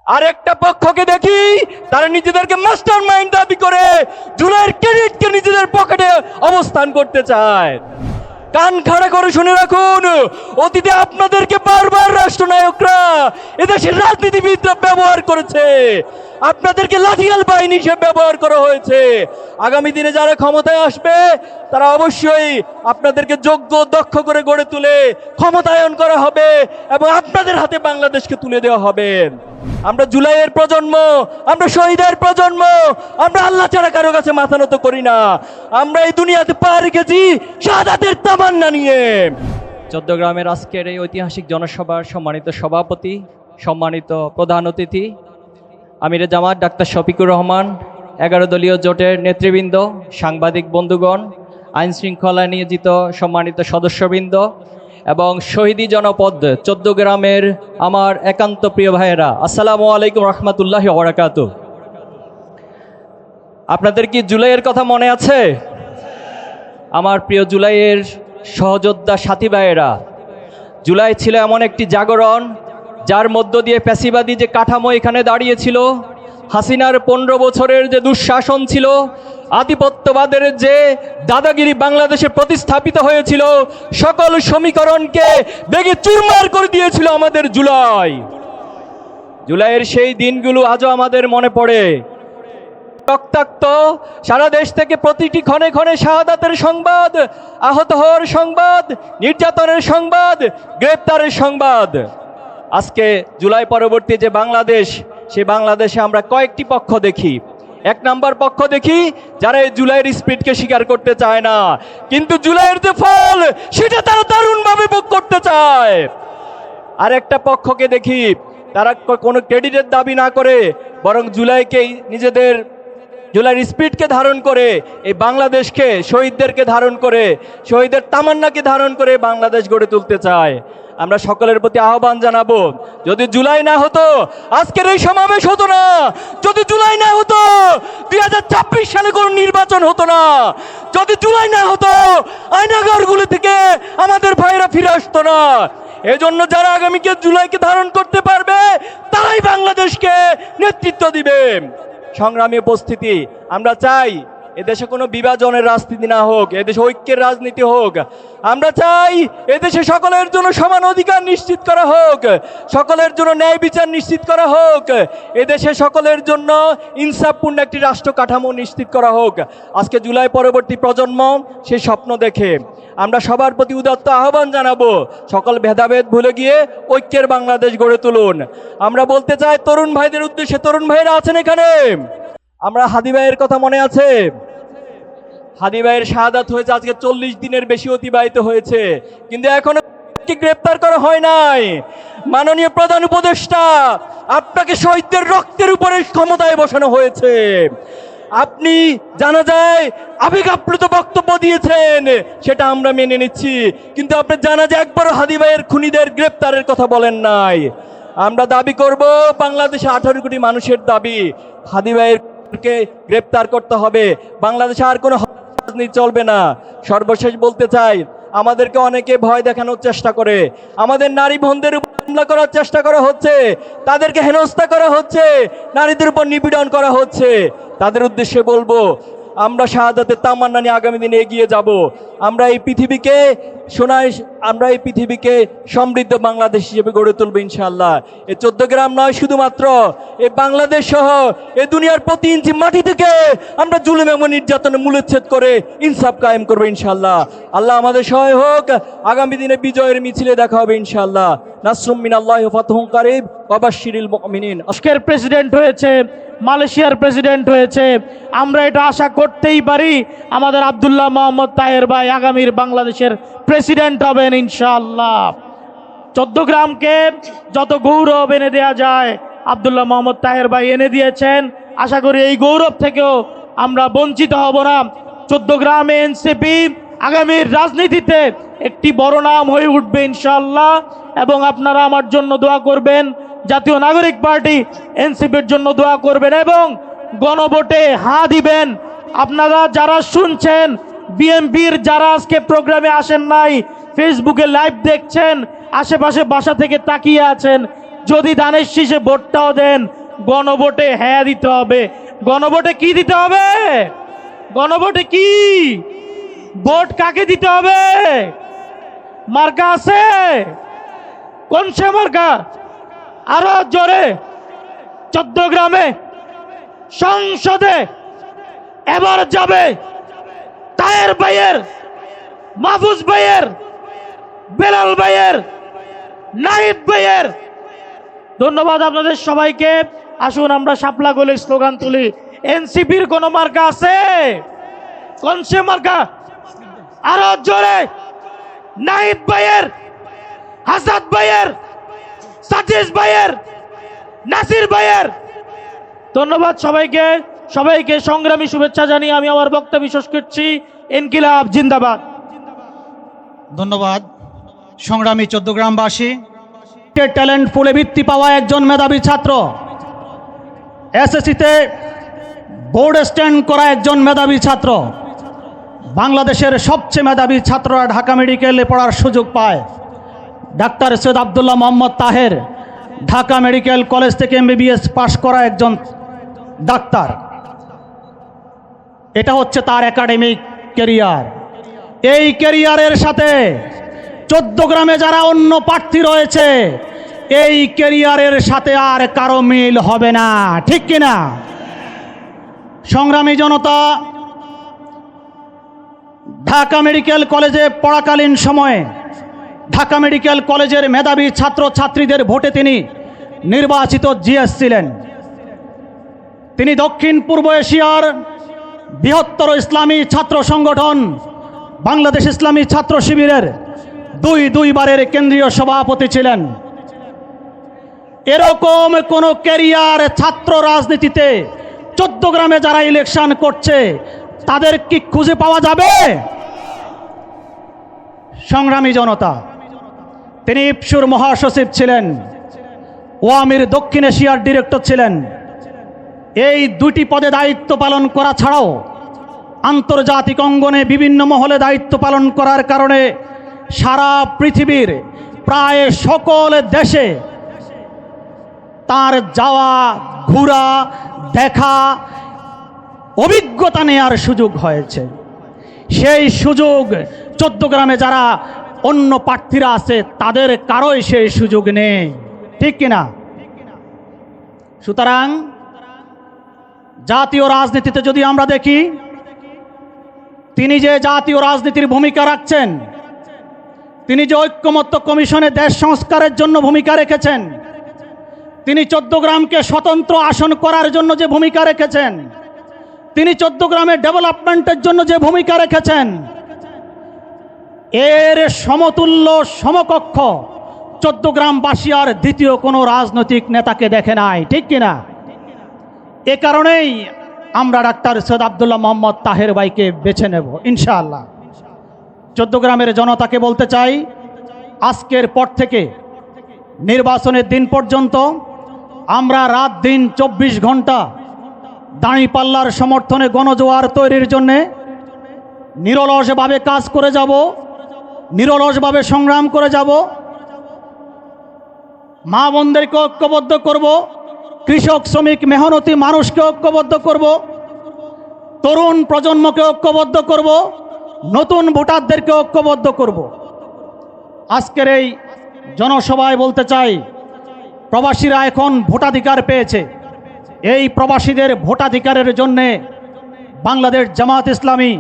আরেকটা পক্ষকে দেখি তারা নিজেদেরকে মাস্টার মাইন্ড দাবি করে জুলাইয়ের ক্রেডিটকে নিজেদের পকেটে অবস্থান করতে চায়। কান খাড়া করে শুনে রাখুন, অতীতে আপনাদেরকে বারবার রাষ্ট্রনায়করা এদেশের রাজনীতিবিদরা ব্যবহার করেছে, আপনাদেরকে লাঠিয়াল বাহিনী হিসেবে ব্যবহার করা হয়েছে। আগামী দিনে যারা ক্ষমতায় আসবে তারা অবশ্যই আপনাদেরকে যোগ্য দক্ষ করে গড়ে তুলে ক্ষমতায়ন করা হবে এবং আপনাদের হাতে বাংলাদেশকে তুলে দেওয়া হবে। আমরা জুলাইয়ের প্রজন্ম, আমরা শহীদের প্রজন্ম, আমরা আল্লাহ ছাড়া কারো কাছে মাথা নত করি না। আমরা এই দুনিয়াতে পা রেখেছি শাহাদাতের তামান্না নিয়ে। চট্টগ্রামের আজকের এই ঐতিহাসিক জনসভার সম্মানিত সভাপতি, সম্মানিত প্রধান অতিথি আমিরে জামাত ডাক্তার শফিকুর রহমান, 11 দলীয় জোটের নেতৃবৃন্দ, সাংবাদিক বন্ধুগণ, আইন শৃঙ্খলা নিয়োজিত সম্মানিত সদস্যবৃন্দ এবং শহীদি জনপদ চট্টগ্রামের আমার একান্ত প্রিয় ভাইয়েরা, আসসালামু আলাইকুম রহমতুল্লাহি ওয়া বারাকাতুহু। আপনাদের কি জুলাইয়ের কথা মনে আছে? আমার প্রিয় জুলাইয়ের সহযোদ্ধা সাথী ভাইয়েরা, জুলাই ছিল এমন একটি জাগরণ যার মধ্য দিয়ে ফ্যাসিবাদী যে কাঠামো এখানে দাঁড়িয়েছিল, হাসিনার 15 বছরের যে দুঃশাসন ছিল, আধিপত্যবাদের যে দাদাগিরি বাংলাদেশে প্রতিস্থাপিত হয়েছিল, সকল সমীকরণকে বেগে চুরমার করে দিয়েছিল আমাদের জুলাই। জুলাইয়ের সেই দিনগুলো আজও আমাদের মনে পড়ে। রক্তাক্ত সারা দেশ থেকে প্রতিটি ক্ষণে ক্ষণে শাহাদাতের সংবাদ, আহত হওয়ার সংবাদ, নির্যাতনের সংবাদ, গ্রেপ্তারের সংবাদ। আজকে জুলাই পরবর্তী যে বাংলাদেশ, সেই বাংলাদেশে আমরা কয়েকটি পক্ষ দেখি। এক নাম্বার পক্ষ দেখি যারা এই জুলাইয়ের স্পিডকে স্বীকার করতে চায় না, কিন্তু জুলাইয়ের যে ফল সেটা তারা দারুণভাবে ভোগ করতে চায়। আর একটা পক্ষকে দেখি তারা কোনো ক্রেডিটের দাবি না করে বরং জুলাইকেই নিজেদের, জুলাইয়ের স্পিডকে ধারণ করে এই বাংলাদেশকে, শহীদদেরকে ধারণ করে, শহীদের তামান্নাকে ধারণ করে বাংলাদেশ গড়ে তুলতে চায়। আমরা সকলের প্রতি আহ্বান জানাবো, যদি জুলাই না হতো আজকের এই সমাবেশ হতো না, যদি জুলাই না হতো 2026 সালে কোনো নির্বাচন হতো না, যদি জুলাই না হতো আয়নাঘরগুলো থেকে আমাদের ভাইরা ফিরে আসতো না। এজন্য যারা আগামীকে জুলাইকে ধারণ করতে পারবে তারাই বাংলাদেশকে নেতৃত্ব দিবে। সংগ্রামী উপস্থিতি, আমরা চাই এদেশে কোনো বিভাজনের রাজনীতি না হোক, এদেশে ঐক্যের রাজনীতি হোক। আমরা চাই এদেশে সকলের জন্য সমান অধিকার নিশ্চিত করা হোক, সকলের জন্য ন্যায় বিচার নিশ্চিত করা হোক, এদেশে সকলের জন্য ইনসাফপূর্ণ একটি রাষ্ট্র কাঠামো নিশ্চিত করা হোক। আজকে জুলাই পরবর্তী প্রজন্ম সেই স্বপ্ন দেখে। আমরা সবার প্রতি উদাত্ত আহ্বান জানাবো, সকল ভেদাভেদ ভুলে গিয়ে ঐক্যের বাংলাদেশ গড়ে তুলুন। আমরা বলতে চাই তরুণ ভাইদের উদ্দেশ্যে, তরুণ ভাইরা আছেন এখানে, আমরা হাদি ভাইয়ের কথা মনে আছে? হাদি ভাইয়ের শাহাদাত হয়েছে আজকে 40 দিনের বেশি অতিবাহিত হয়েছে, কিন্তু এখনো গ্রেপ্তার করা হয় নাই। মাননীয় প্রধান উপদেষ্টা, আপনাকে শহীদদের রক্তের উপরে ক্ষমতায় বসানো হয়েছে। আপনি জানা যায় আবেগ আপ্লুত বক্তব্য দিয়েছেন, সেটা আমরা মেনে নিচ্ছি, কিন্তু আপনি জানা যায় একবারও হাদি ভাইয়ের খুনিদের গ্রেপ্তারের কথা বলেন নাই। আমরা দাবি করব, বাংলাদেশে 18 কোটি মানুষের দাবি, হাদি ভাইয়েরকে গ্রেপ্তার করতে হবে। বাংলাদেশে আর কোনো রাজনীতি চলবে না। সর্বশেষ বলতে চাই, আমাদেরকে অনেকে ভয় দেখানোর চেষ্টা করে, আমাদের নারী বোনদের উপর হামলা করার চেষ্টা করা হচ্ছে, তাদেরকে হেনস্থা করা হচ্ছে, নারীদের উপর নিপীড়ন করা হচ্ছে। তাদের উদ্দেশ্যে বলবো, আমরা শাহাদাতের তামান্না নিয়ে আগামী দিনে এগিয়ে যাব। আমরা এই পৃথিবীকে আমরা এই পৃথিবীকে সমৃদ্ধ বাংলাদেশ হিসেবে গড়ে তুলবো ইনশাআল্লাহ। এই চট্টগ্রাম নয়, শুধুমাত্র এই বাংলাদেশ সহ এই দুনিয়ার প্রতি ইঞ্চি মাটি থেকে আমরা জুলুম এবং নির্যাতনে মূলচ্ছেদ করে ইনসাফ কায়েম করবো ইনশাআল্লাহ। আল্লাহ আমাদের সহায় হোক। আগামী দিনে বিজয়ের মিছিলে দেখা হবে ইনশাআল্লাহ। নাসরুম মিনাল্লাহি ওয়া ফাতহুন কারীব ওয়া বাশশিরিল মুমিনিন। আজকের প্রেসিডেন্ট হয়েছে, মালয়েশিয়ার প্রেসিডেন্ট হয়েছে, আমরা এটা আশা করতেই পারি আমাদের আব্দুল্লাহ মোহাম্মদ তাহের ভাই আগামীর বাংলাদেশের প্রেসিডেন্ট হবেন ইনশাআল্লাহ। চট্টগ্রামকে যত গৌরব এনে দেয়া যায় আব্দুল্লাহ মোহাম্মদ তাহের ভাই এনে দিয়েছেন। আশা করি এই গৌরব থেকেও আমরা বঞ্চিত হব না। চট্টগ্রামে এনসিপি আগামীর রাজনীতিতে একটি বড় নাম হয়ে উঠবে ইনশাআল্লাহ। এবং আপনারা আমার জন্য দোয়া করবেন, জাতীয় নাগরিক পার্টি এনসিপির জন্য দোয়া করবেন এবং গণভোটে হা দিবেন। আপনারা যারা শুনছেন, বিএনপির যারা আজকে প্রোগ্রামে আসেন নাই, ফেসবুকে লাইভ দেখছেন, আশেপাশে বাসা থেকে তাকিয়ে আছেন, যদি ধানের শীষে ভোটটাও দেন, গণভোটে হ্যাঁ দিতে হবে। গণভোটে কি দিতে হবে? গণভোটে কি ভোট কাকে দিতে হবে? মার্কা আছে? কোন সে মার্কা? আরো জোরে। 14 গ্রামে সংসদে এবার যাবে তাহের ভাইয়ের, মাহফুজ ভাইয়ের, বেলাল ভাইয়ের, নাহিদ ভাইয়ের। ধন্যবাদ আপনাদের সবাইকে। আসুন আমরা শাপলা গোলে স্লোগান তুলি। এনসিপির কোন মার্কা আছে? কোন সে মার্কা? আরো জোরে। নাহিদ ভাইয়ের, হাসাদ ভাইয়ের, সাজিদ ভাইয়ের, নাসির ভাইয়ের। ধন্যবাদ সবাইকে। সবাইকে সংগ্রামী শুভেচ্ছা জানিয়ে আমি আমার বক্তব্য শেষ করছি। ইনকিলাব জিন্দাবাদ। ধন্যবাদ। সংগ্রামী 14 গ্রামবাসী, ট্যালেন্ট পুলে বৃত্তি পাওয়া একজন মেধাবী ছাত্র, এসএসসিতে বোর্ড স্ট্যান্ড করা একজন মেধাবী ছাত্র, বাংলাদেশের সবচেয়ে মেধাবী ছাত্ররা ঢাকা মেডিকেলে পড়ার সুযোগ পায়। Doctor Syed Abdullah Mohammad Taher Dhaka medical college থেকে এমবিবিএস পাশ করা একজন ডাক্তার। এটা হচ্ছে তার একাডেমিক ক্যারিয়ার। এই ক্যারিয়ারের সাথে 14 গ্রামে যারা অন্য প্রার্থী রয়েছে, এই ক্যারিয়ারের সাথে আর কারো মিল হবে না, ঠিক কিনা? সংগ্রামী জনতা, ঢাকা মেডিকেল কলেজে পড়াকালীন সময়ে ঢাকা মেডিকেল কলেজের মেধাবী ছাত্র ছাত্রীদের ভোটে তিনি নির্বাচিত জিএস ছিলেন। তিনি দক্ষিণ পূর্ব এশিয়ার বৃহত্তর ইসলামী ছাত্র সংগঠন বাংলাদেশ ইসলামী ছাত্র শিবিরের দুইবারের কেন্দ্রীয় সভাপতি ছিলেন। এরকম কোন ক্যারিয়ার ছাত্র রাজনীতিতে 14 গ্রামে যারা ইলেকশন করছে তাদের কি খুঁজে পাওয়া যাবে? সংগ্রামী জনতা, তিনি ইপসুর মহাসচিব ছিলেন, ওয়ামির দক্ষিণ এশিয়ার ডিরেক্টর ছিলেন। এই দুটি পদে দায়িত্ব পালন করা ছাড়াও আন্তর্জাতিক অঙ্গনে বিভিন্ন মহলে দায়িত্ব পালন করার কারণে সারা পৃথিবীর প্রায় সকল দেশে তার যাওয়া, ঘোরা, দেখা, অভিজ্ঞতা নেওয়ার সুযোগ হয়েছে। সেই সুযোগ 14 গ্রামে যারা অন্য প্রার্থীরা আছে তাদের কারোই সেই সুযোগ নেই, ঠিক কিনা? সুতরাং জাতীয় রাজনীতিতে যদি আমরা দেখি, তিনি যে জাতীয় রাজনীতির ভূমিকা রাখছেন, তিনি যে ঐক্যমত্য কমিশনে দেশ সংস্কারের জন্য ভূমিকা রেখেছেন, তিনি 14 গ্রামকে স্বতন্ত্র আসন করার জন্য যে ভূমিকা রেখেছেন, তিনি 14 গ্রামের ডেভেলপমেন্টের জন্য যে ভূমিকা রেখেছেন, এর সমতুল্য সমকক্ষ 14 গ্রামবাসী আর দ্বিতীয় কোনো রাজনৈতিক নেতাকে দেখে নাই, ঠিক কিনা? এ কারণেই আমরা ডাক্তার সৈয়দ আবদুল্লাহ মোহাম্মদ তাহের ভাইকে বেছে নেব ইনশাআল্লাহ। 14 গ্রামের জনতাকে বলতে চাই, আজকের পর থেকে নির্বাচনের দিন পর্যন্ত আমরা রাত দিন 24 ঘন্টা দাঁড়িপাল্লার সমর্থনে গণজোয়ার তৈরির জন্যে নিরলসভাবে কাজ করে যাব, নিরলসভাবে সংগ্রাম করে যাব। মা বোনদেরকে ঐক্যবদ্ধ করব, কৃষক শ্রমিক মেহনতি মানুষকে ঐক্যবদ্ধ করব, তরুণ প্রজন্মকে ঐক্যবদ্ধ করব, নতুন ভোটারদেরকে ঐক্যবদ্ধ করব। আজকের এই জনসভায় বলতে চাই, প্রবাসীরা এখন ভোটাধিকার পেয়েছে। এই প্রবাসীদের ভোটাধিকারের জন্যে বাংলাদেশ জামাত ইসলামী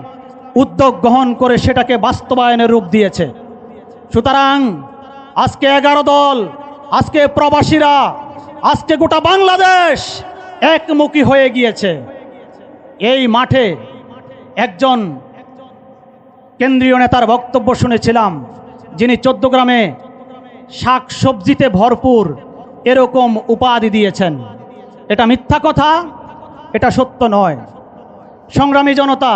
উদ্যোগ গ্রহণ করে সেটাকে বাস্তবায়নের রূপ দিয়েছে। সুতরাং আজকে 11 দল, আজকে প্রবাসীরা, আজকে গোটা বাংলাদেশ একমুখী হয়ে গিয়েছে। এই মাঠে একজন কেন্দ্রীয় নেতার বক্তব্য শুনেছিলাম, যিনি 14 গ্রামে শাক সবজিতে ভরপুর এরকম উপাধি দিয়েছেন। এটা মিথ্যা কথা, এটা সত্য নয়। সংগ্রামী জনতা,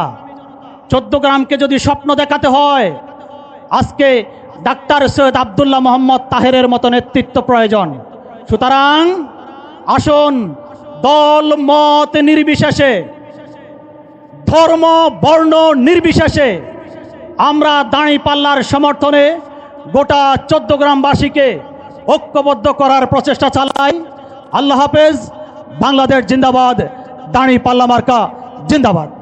14 গ্রামকে যদি স্বপ্ন দেখাতে হয়, আজকে ডাক্তার সৈয়দ আবদুল্লাহ মোহাম্মদ তাহেরের মতো নেতৃত্ব প্রয়োজন। সুতরাং আসুন, দল মত নির্বিশেষে, ধর্ম বর্ণ নির্বিশেষে আমরা দাঁড়িপাল্লার সমর্থনে গোটা 14 গ্রামবাসীকে ঐক্যবদ্ধ করার প্রচেষ্টা চালাই। আল্লাহ হাফেজ। বাংলাদেশ জিন্দাবাদ। দাঁড়ি পাল্লা মার্কা জিন্দাবাদ।